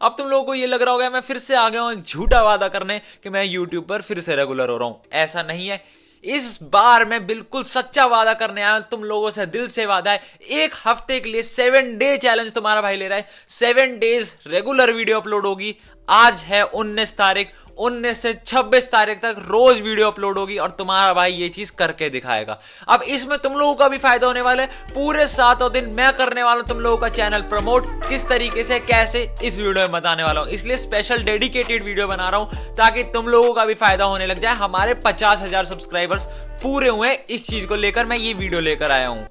अब तुम लोगों को ये लग रहा होगा मैं फिर से आ गया हूं एक झूठा वादा करने कि मैं यूट्यूब पर फिर से रेगुलर हो रहा हूं। ऐसा नहीं है, इस बार मैं बिल्कुल सच्चा वादा करने आया हूं तुम लोगों से, दिल से वादा है। एक हफ्ते के लिए 7 डे चैलेंज तुम्हारा भाई ले रहा है। 7 डेज रेगुलर वीडियो अपलोड होगी। आज है 19 तारीख, 19 से 26 तारीख तक रोज वीडियो अपलोड होगी और तुम्हारा भाई ये चीज करके दिखाएगा। अब इसमें तुम लोगों का भी फायदा होने वाला है। पूरे 7 दिन मैं करने वाला हूं तुम लोगों का चैनल प्रमोट, किस तरीके से कैसे इस वीडियो में बताने वाला हूं। इसलिए स्पेशल डेडिकेटेड वीडियो बना रहा हूं ताकि तुम लोगों का भी फायदा होने लग जाए। हमारे 50,000 सब्सक्राइबर्स पूरे हुए इस चीज को लेकर मैं ये वीडियो लेकर आया हूं।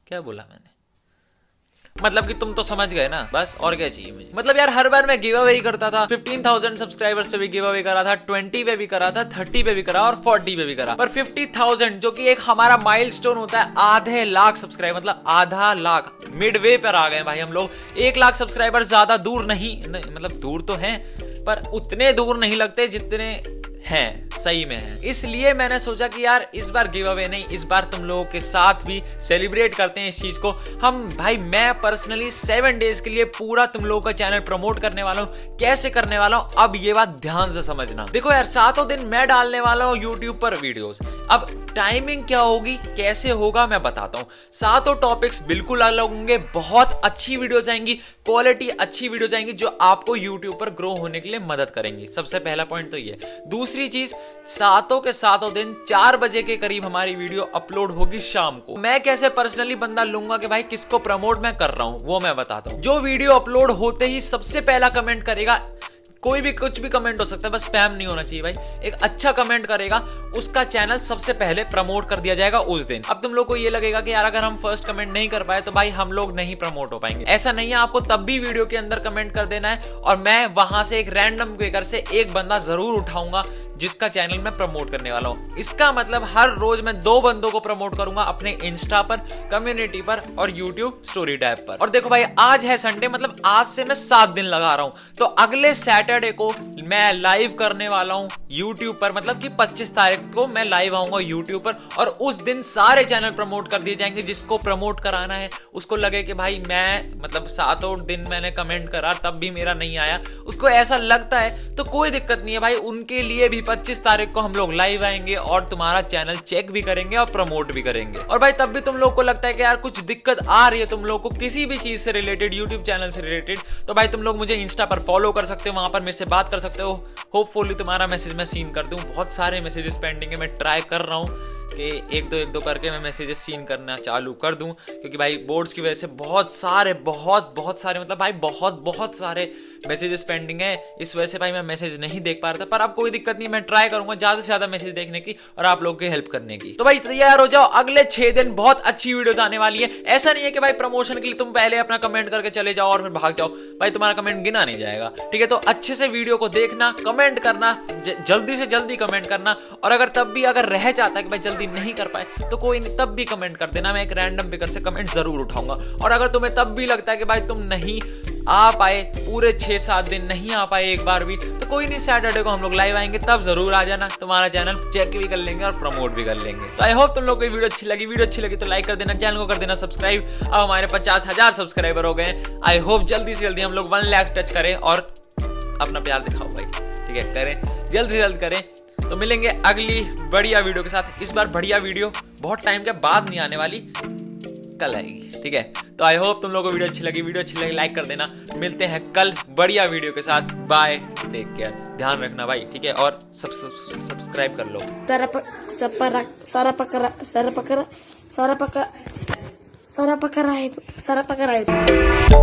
क्या बोला मैंने? मतलब कि तुम तो समझ गए ना, बस और क्या चाहिए मुझे। मतलब यार हर बार मैं गिव अवे ही करता था। 15,000 सब्सक्राइबर्स पे भी गिव अवे करा था, 20 पे भी करा था, 30 पे भी करा और 40 पे भी करा। पर 50,000 जो कि एक हमारा माइलस्टोन होता है, आधे लाख सब्सक्राइबर, मतलब आधा लाख, मिडवे पर आ गए भाई हम लोग। 1 लाख सब्सक्राइबर ज्यादा दूर नहीं, मतलब दूर तो हैं पर उतने दूर नहीं लगते जितने हैं, सही में है। इसलिए मैंने सोचा कि यार इस बार गिव अवे नहीं, इस बार तुम लोगों के साथ भी सेलिब्रेट करते हैं इस चीज को। हम भाई मैं पर्सनली 7 डेज के लिए पूरा तुम लोगों का चैनल प्रमोट करने वाला हूं। कैसे करने वाला हूं अब ये बात ध्यान से समझना। देखो यार 7 दिन मैं डालने वाला हूं यूट्यूब पर वीडियोस। अब टाइमिंग क्या होगी, कैसे होगा, मैं बताता हूं। 7 टॉपिक्स बिल्कुल अलग होंगे, बहुत अच्छी वीडियोस आएंगी, क्वालिटी अच्छी वीडियोस आएंगी जो आपको यूट्यूब पर ग्रो होने के लिए मदद करेंगी। सबसे पहला पॉइंट तो ये। दूसरी चीज, 7 के 7 दिन 4 बजे के करीब हमारी वीडियो अपलोड होगी शाम को। मैं कैसे पर्सनली बंदा लूंगा कि भाई किसको प्रमोट मैं कर रहा हूं वो मैं बताता हूं। जो वीडियो अपलोड होते ही सबसे पहला कमेंट करेगा, कोई भी कुछ भी कमेंट हो सकता है, बस स्पैम नहीं होना चाहिए भाई, एक अच्छा कमेंट करेगा उसका चैनल सबसे पहले प्रमोट कर दिया जाएगा उस दिन। अब तुम लोग को ये लगेगा कि यार अगर हम फर्स्ट कमेंट नहीं कर पाए तो भाई हम लोग नहीं प्रमोट हो पाएंगे। ऐसा नहीं है, आपको तब भी वीडियो के अंदर कमेंट कर देना है और मैं वहां से एक रैंडम क्लिकर से एक बंदा जरूर उठाऊंगा जिसका चैनल मैं प्रमोट करने वाला हूं। इसका मतलब हर रोज मैं 2 बंदों को प्रमोट करूंगा अपने इंस्टा पर, कम्युनिटी पर और यूट्यूब स्टोरी टैब पर। और देखो भाई आज है संडे, मतलब आज से मैं 7 दिन लगा रहा हूं, तो अगले सैटरडे को मैं लाइव करने वाला हूं यूट्यूब पर, मतलब कि 25 तारीख को मैं लाइव आऊंगा यूट्यूब पर और उस दिन सारे चैनल प्रमोट कर दिए जाएंगे। जिसको प्रमोट कराना है उसको लगे कि भाई मैं मतलब 7 दिन मैंने कमेंट करा तब भी मेरा नहीं आया, उसको ऐसा लगता है तो कोई दिक्कत नहीं है भाई, उनके लिए भी 25 तारीख को हम लोग लाइव आएंगे और तुम्हारा चैनल चेक भी करेंगे और प्रमोट भी करेंगे। और भाई तब भी तुम लोग को लगता है कि यार कुछ दिक्कत आ रही है तुम लोग को किसी भी चीज से रिलेटेड, यूट्यूब चैनल से रिलेटेड, तो भाई तुम लोग मुझे इंस्टा पर फॉलो कर सकते हो, वहां पर मेरे से बात कर सकते हो। होपफुली तुम्हारा मैसेज मैं सीन कर दूं। बहुत सारे मैसेजेस पेंडिंग है, मैं ट्राई कर रहा हूं कि एक दो करके मैं मैसेजेस सीन करना चालू कर दूं, क्योंकि भाई बोर्ड्स की वजह से बहुत सारे मतलब भाई बहुत सारे मैसेजेस पेंडिंग है। इस वजह से भाई मैं मैसेज नहीं देख पा रहा था, पर अब कोई दिक्कत नहीं, मैं ट्राई करूंगा ज्यादा से ज्यादा मैसेज देखने की और आप लोग की हेल्प करने की। तो भाई तैयार हो जाओ, अगले 6 दिन बहुत अच्छी वीडियोस आने वाली है। ऐसा नहीं है कि भाई प्रमोशन के लिए तुम पहले अपना कमेंट करके चले जाओ और फिर भाग जाओ, भाई तुम्हारा कमेंट गिना नहीं जाएगा, ठीक है। तो अच्छे से वीडियो को देखना, कमेंट करना, जल्दी से जल्दी कमेंट करना। और अगर तब भी अगर रह जाता है कि भाई जल्दी नहीं कर पाए तो कोई नहीं, तब भी कमेंट कर देना, मैं एक रैंडम पिकर से कमेंट जरूर उठाऊंगा। और अगर तुम्हें तब भी लगता है कि भाई तुम नहीं आ पाए, पूरे 6-7 दिन नहीं आ पाए एक बार भी, तो कोई नहीं, सैटरडे को हम लोग लाइव आएंगे, तब जरूर आ जाना, तुम्हारा चैनल चेक भी कर लेंगे और प्रमोट भी कर लेंगे। तो आई होप तुम लोग को वीडियो अच्छी लगी तो लाइक कर देना, चैनल को कर देना सब्सक्राइब। अब हमारे 50,000 सब्सक्राइबर हो गए। आई होप जल्दी से जल्दी हम लोग 1 लाख टच करें और अपना प्यार दिखाओ भाई, ठीक है, करें जल्द से जल्द करें। तो मिलेंगे अगली बढ़िया वीडियो के साथ। इस बार बढ़िया वीडियो बहुत टाइम के बाद नहीं आने वाली, कल आएगी, ठीक है। तो आई होप तुम लोगों को वीडियो अच्छी लगी लाइक कर देना। मिलते हैं कल बढ़िया वीडियो के साथ। बाय, टेक केयर, ध्यान रखना भाई, ठीक है, और सब्सक्राइब कर लो। सारा पकड़ा है।